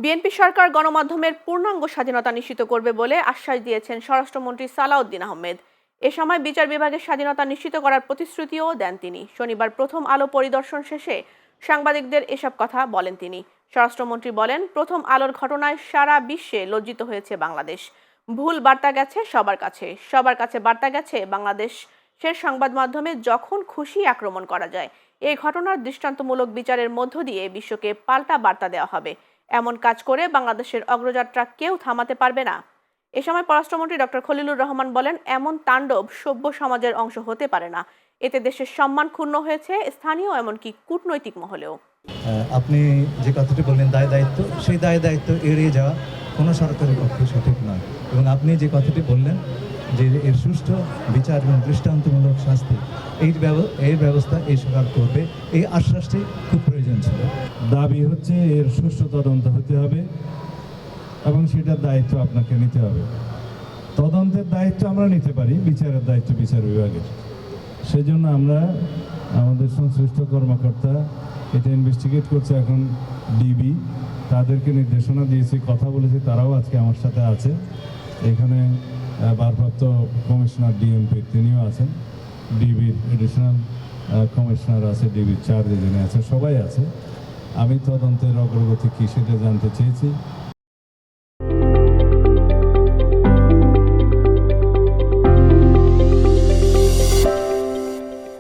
BNP সরকার গণমাধ্যমের পূর্ণাঙ্গ স্বাধীনতা নিশ্চিত করবে বলে আশ্বাস দিয়েছেন স্বরাষ্ট্রমন্ত্রী সালাউদ্দিন আহমেদ। এ সময় বিচার বিভাগের স্বাধীনতা নিশ্চিত করার প্রতিশ্রুতিও দেন তিনি। শনিবার প্রথম আলো পরিদর্শন শেষে সাংবাদিকদের এসব কথা বলেন তিনি। স্বরাষ্ট্রমন্ত্রী বলেন, প্রথম আলোর ঘটনায় সারা বিশ্বে লজ্জিত হয়েছে বাংলাদেশ। ভুল বার্তা গেছে সবার কাছে বার্তা গেছে বাংলাদেশের সংবাদ মাধ্যমে যখন খুশি আক্রমণ করা যায়। এই ঘটনার দৃষ্টান্তমূলক বিচারের মধ্য দিয়ে বিশ্বকে পাল্টা বার্তা দেওয়া হবে। এমন কাজ করে বাংলাদেশের অগ্রযাত্রা কেউ থামাতে পারবে না। এ সময় পররাষ্ট্রমন্ত্রী ডক্টর খলিলুর রহমান বলেন, এমন তাণ্ডব সভ্য সমাজের অংশ হতে পারে না। এতে দেশের সম্মান ক্ষুণ্ণ হয়েছে, স্থানীয় এমনকি কূটনৈতিক মহলেও। আপনি যে কথাটি বললেন দায় দায়িত্ব, সেই দায় দায়িত্ব এড়িয়ে যাওয়া কোনো সরকারের পক্ষে সঠিক নয়। এবং আপনি যে কথাটি বললেন যে এর সুষ্ঠু বিচার এবং দৃষ্টান্তমূলক শাস্তি এই ব্যবস্থা এই সরকার করবে, এই আশ্বাসটি খুব প্রয়োজন ছিল। দাবি হচ্ছে এর সুষ্ঠু তদন্ত হতে হবে এবং সেটার দায়িত্ব আপনাকে নিতে হবে। তদন্তের দায়িত্ব আমরা নিতে পারি, বিচারের দায়িত্ব বিচার বিভাগের। সেজন্য আমরা আমাদের সংশ্লিষ্ট কর্মকর্তা এটা ইনভেস্টিগেট করছে, এখন ডিবি তাদেরকে নির্দেশনা দিয়েছি, কথা বলেছি, তারাও আজকে আমার সাথে আছে। এখানে ভারপ্রাপ্ত কমিশনার ডিএমপি তিনিও আছেন, ডিবির এডিশনাল কমিশনার আছে, ডিবির চার্জে যিনি আছে, সবাই আছে। আমি তদন্তের অগ্রগতি কী সেটা জানতে চেয়েছি।